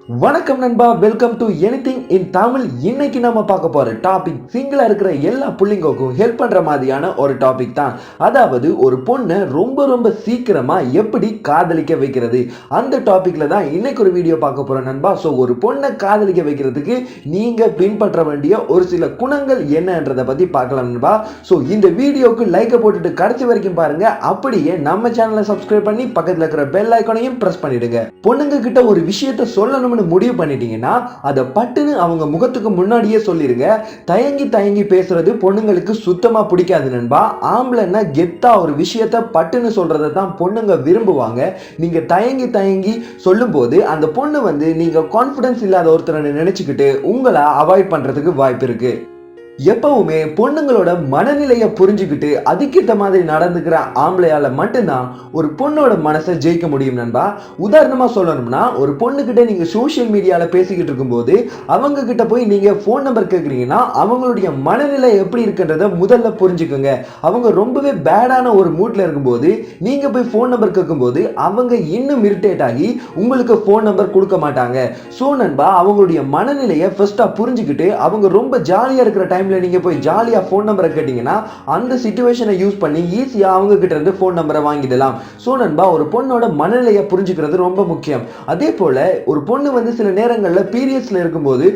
வணக்கம் நண்பா, welcome to anything இன் தமிழ். இன்னைக்கு நம்ம பார்க்க போற டாபிக் சிங்கிளா இருக்கிற எல்லா புள்ளிங்களுக்கும் ஹெல்ப் பண்ற மாதிரியான ஒரு டாபிக் தான். அதாவது ஒரு பொண்ணை ரொம்ப ரொம்ப சீக்கிரமா எப்படி காதலிக்க வைக்கிறது, அந்த டாபிக்ல தான் இன்னைக்கு ஒரு வீடியோ பார்க்க போறோம் நண்பா. ஸோ ஒரு பொண்ணை காதலிக்க வைக்கிறதுக்கு நீங்க பின்பற்ற வேண்டிய ஒரு சில குணங்கள் என்னன்றதை பத்தி பார்க்கலாம் நண்பா. ஸோ இந்த வீடியோக்கு லைக்கை போட்டுட்டு கடைசி வரைக்கும் பாருங்க. அப்படியே நம்ம சேனலை சப்ஸ்கிரைப் பண்ணி பக்கத்தில் இருக்கிற பெல் ஐக்கானையும் பிரஸ் பண்ணிடுங்க. பொண்ணுங்க கிட்ட ஒரு விஷயத்தை சொல்லணும் முடிவு பண்ணிட்டீங்கன்னா அதை பட்டுன்னு அவங்க முகத்துக்கு முன்னாடியே சொல்லிருங்க. தயங்கி தயங்கி பேசுறது பொண்ணுங்களுக்கு சுத்தமா பிடிக்காது நண்பா. ஆம்பளைன்னா கெத்தா ஒரு விஷயத்தை பட்டுன்னு சொல்றதை தான் பொண்ணுங்க விரும்புவாங்க. நீங்க தயங்கி தயங்கி சொல்லும் போது அந்த பொண்ணு நீங்க கான்பிடன்ஸ் இல்லாத ஒருத்தரை நினைச்சுக்கிட்டு உங்களை அவாய்ட் பண்றதுக்கு வாய்ப்பு இருக்கு. எப்பவுமே பொண்ணுங்களோட மனநிலையை புரிஞ்சுக்கிட்டு அதுக்கேற்ற மாதிரி நடந்துக்கிற ஆம்பளையால மட்டும்தான் ஒரு பொண்ணோட மனசை ஜெயிக்க முடியும் நண்பா. உதாரணமா சொல்லணும்னா, ஒரு பொண்ணுகிட்ட நீங்க சோசியல் மீடியால பேசிக்கிட்டு இருக்கும்போது அவங்க கிட்ட போய் நீங்க போன் நம்பர் கேட்குறீங்கன்னா அவங்களுடைய மனநிலை எப்படி இருக்குன்றத முதல்ல புரிஞ்சுக்கோங்க. அவங்க ரொம்பவே பேடான ஒரு மூட்ல இருக்கும்போது நீங்க போய் போன் நம்பர் கேட்கும்போது அவங்க இன்னும் இரிட்டேட் ஆகி உங்களுக்கு போன் நம்பர் கொடுக்க மாட்டாங்க. ஸோ நண்பா, அவங்களுடைய மனநிலையை ஃபர்ஸ்டா புரிஞ்சுக்கிட்டு அவங்க ரொம்ப ஜாலியா இருக்கிற டைம் நீங்க போய் ஜாலியா போன் நம்பரை கேட்டீங்கன்னா அந்த சிச்சுவேஷனை யூஸ் பண்ணி ஈஸியா அவங்க கிட்ட இருந்து போன் நம்பரை வாங்கிடலாம். சோ நண்பா, ஒரு பொண்ணோட மனநிலையை புரிஞ்சுக்கிறது ரொம்ப முக்கியம். அதே போல ஒரு பொண்ணு சில நேரங்கள்ல பீரியட்ஸ்ல இருக்கும்போது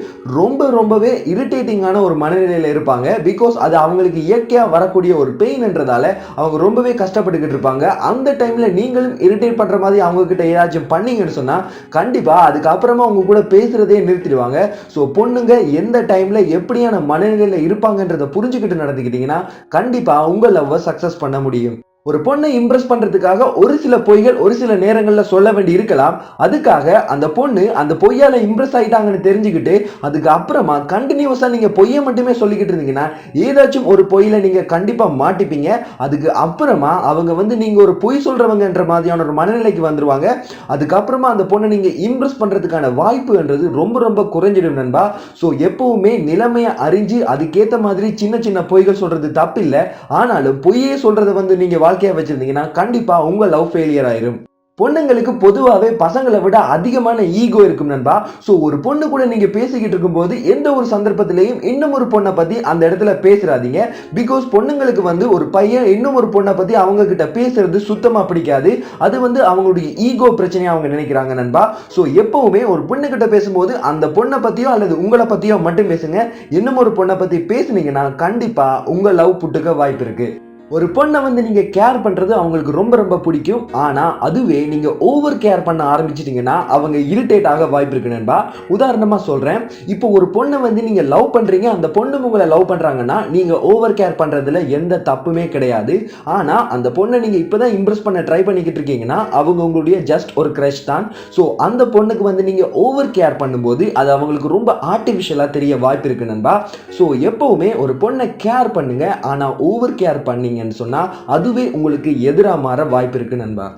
ரொம்பவே இரிட்டேட்டிங்கான ஒரு மனநிலையில இருப்பாங்க. பிகாஸ் அது அவங்களுக்கு இயற்கையா வரக்கூடிய ஒரு பெயின்ன்றதால அவங்க ரொம்பவே கஷ்டப்பட்டுக்கிட்டு இருப்பாங்க. அந்த டைம்ல நீங்களும் இரிட்டேட் பண்ற மாதிரி அவங்க கிட்ட ஏதாச்சும் பண்ணீங்கன்னு சொன்னா கண்டிப்பா அதுக்கப்புறமா அவங்க கூட பேசுறதே நிறுத்திடுவாங்க. ஸோ பொண்ணுங்க எந்த டைம்ல எப்படியான மனநிலையில இருப்பாங்கன்றத புரிஞ்சுக்கிட்டு நடந்துக்கிட்டீங்கன்னா கண்டிப்பா உங்க லவ்வை சக்சஸ் பண்ண முடியும். ஒரு பொண்ணை இம்ப்ரெஸ் பண்றதுக்காக ஒரு சில பொய்கள் ஒரு சில நேரங்கள்ல சொல்ல வேண்டி இருக்கலாம். அதுக்காக அந்த பொண்ணு அந்த பொய்யால இம்ப்ரெஸ் ஆயிட்டாங்கன்னு தெரிஞ்சுக்கிட்டு அதுக்கு அப்புறமா கண்டினியூஸா நீங்க பொய்யை மட்டுமே சொல்லிக்கிட்டு இருந்தீங்கன்னா ஏதாச்சும் ஒரு பொய்யில நீங்க கண்டிப்பா மாட்டிப்பீங்க. அதுக்கு அப்புறமா அவங்க நீங்க ஒரு பொய் சொல்றவங்கன்ற மாதிரியான ஒரு மனநிலைக்கு வந்துருவாங்க. அதுக்கப்புறமா அந்த பொண்ணை நீங்க இம்ப்ரெஸ் பண்றதுக்கான வாய்ப்புன்றது ரொம்ப குறைஞ்சிடும் நண்பா. ஸோ எப்பவுமே நிலைமையை அறிஞ்சு அதுக்கேற்ற மாதிரி சின்ன சின்ன பொய்கள் சொல்றது தப்பு இல்லை. ஆனாலும் பொய்யே சொல்றதை நீங்க வாழ்க்கையா வச்சிருந்தீங்கன்னா கண்டிப்பா உங்க லவ் ஃபெயிலியர் ஆயிரும். பொண்ணுங்களுக்கு பொதுவாகவே பசங்களை விட அதிகமான ஈகோ இருக்கும் நண்பா. ஸோ ஒரு பொண்ணு கூட நீங்க பேசிக்கிட்டு இருக்கும்போது எந்த ஒரு சந்தர்ப்பத்திலையும் இன்னும் ஒரு பொண்ணை பத்தி அந்த இடத்துல பேசுறாதீங்க. பிகாஸ் பொண்ணுங்களுக்கு ஒரு பையன் இன்னும் ஒரு பொண்ணை பத்தி அவங்க கிட்ட பேசுறது சுத்தமா பிடிக்காது. அது அவங்களுடைய ஈகோ பிரச்சனையா அவங்க நினைக்கிறாங்க நண்பா. ஸோ எப்பவுமே ஒரு பொண்ணு கிட்ட பேசும்போது அந்த பொண்ணை பத்தியோ அல்லது உங்களை பத்தியோ மட்டும் பேசுங்க. இன்னும் ஒரு பொண்ணை பத்தி பேசுனீங்கன்னா கண்டிப்பா உங்க லவ் புட்டுக்க வாய்ப்பு இருக்கு. ஒரு பொண்ணை நீங்க கேர் பண்றது அவங்களுக்கு ரொம்ப பிடிக்கும். ஆனா அதுவே நீங்க ஓவர் கேர் பண்ண ஆரம்பிச்சிட்டீங்கன்னா அவங்க இரிட்டேட் ஆக வாய்ப்பு இருக்கு நண்பா. உதாரணமா சொல்றேன், இப்போ ஒரு பொண்ணை நீங்க லவ் பண்றீங்க, அந்த பொண்ணு உங்களை லவ் பண்றாங்கன்னா நீங்க ஓவர் கேர் பண்றதுல எந்த தப்புமே கிடையாது. ஆனா அந்த பொண்ணை நீங்க இப்பதான் இம்ப்ரெஸ் பண்ண ட்ரை பண்ணிக்கிட்டு இருக்கீங்கன்னா அவங்க உங்களுடைய ஜஸ்ட் ஒரு கிரஷ் தான். ஸோ அந்த பொண்ணுக்கு நீங்க ஓவர் கேர் பண்ணும்போது அது அவங்களுக்கு ரொம்ப ஆர்டிஃபிஷியலா தெரிய வாய்ப்பு இருக்கு நண்பா. ஸோ எப்பவுமே ஒரு பொண்ணை கேர் பண்ணுங்க, ஆனா ஓவர் கேர் பண்ணீங்க சொன்னா அதுவே உங்களுக்கு எதிரா மாற வாய்ப்பு இருக்கு நண்பா.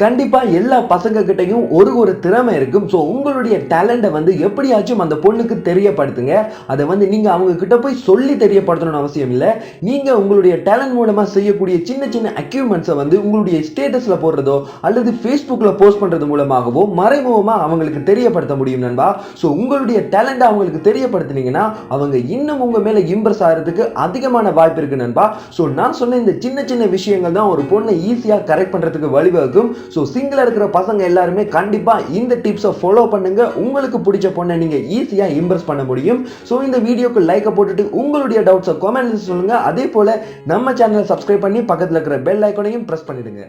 கண்டிப்பா எல்லா பசங்க கிட்டையும் ஒரு திறமை இருக்கும். ஸோ உங்களுடைய டேலண்ட்டை எப்படியாச்சும் அந்த பொண்ணுக்கு தெரியப்படுத்துங்க. அதை நீங்க அவங்க கிட்ட போய் சொல்லி தெரியப்படுத்தணும்னு அவசியம் இல்லை. நீங்க உங்களுடைய டேலண்ட் மூலமா செய்யக்கூடிய சின்ன சின்ன அச்சீவ்மெண்ட்ஸை உங்களுடைய ஸ்டேட்டஸ்ல போடுறதோ அல்லது ஃபேஸ்புக்ல போஸ்ட் பண்றது மூலமாகவோ மறைமுகமா அவங்களுக்கு தெரியப்படுத்த முடியும் நண்பா. ஸோ உங்களுடைய டேலண்ட்டை அவங்களுக்கு தெரியப்படுத்தினீங்கன்னா அவங்க இன்னும் உங்க மேல இம்ப்ரெஸ் ஆகிறதுக்கு அதிகமான வாய்ப்பு இருக்கு நண்பா. ஸோ நான் சொன்ன இந்த சின்ன சின்ன விஷயங்கள் தான் ஒரு பொண்ணை ஈஸியா கரெக்ட் பண்றதுக்கு வழிவகுக்கும். ஸோ சிங்கிளா இருக்கிற பசங்க எல்லாருமே கண்டிப்பா இந்த டிப்ஸை ஃபாலோ பண்ணுங்க. உங்களுக்கு பிடிச்ச பொண்ணை நீங்க ஈஸியா இம்ப்ரெஸ் பண்ண முடியும். ஸோ இந்த வீடியோக்கு லைக்கை போட்டுட்டு உங்களுடைய டவுட்ஸை கமெண்ட்ஸ் சொல்லுங்க. அதே போல நம்ம சேனலை சப்ஸ்கிரைப் பண்ணி பக்கத்தில் இருக்கிற பெல் ஐக்கானையும் பிரஸ் பண்ணிடுங்க.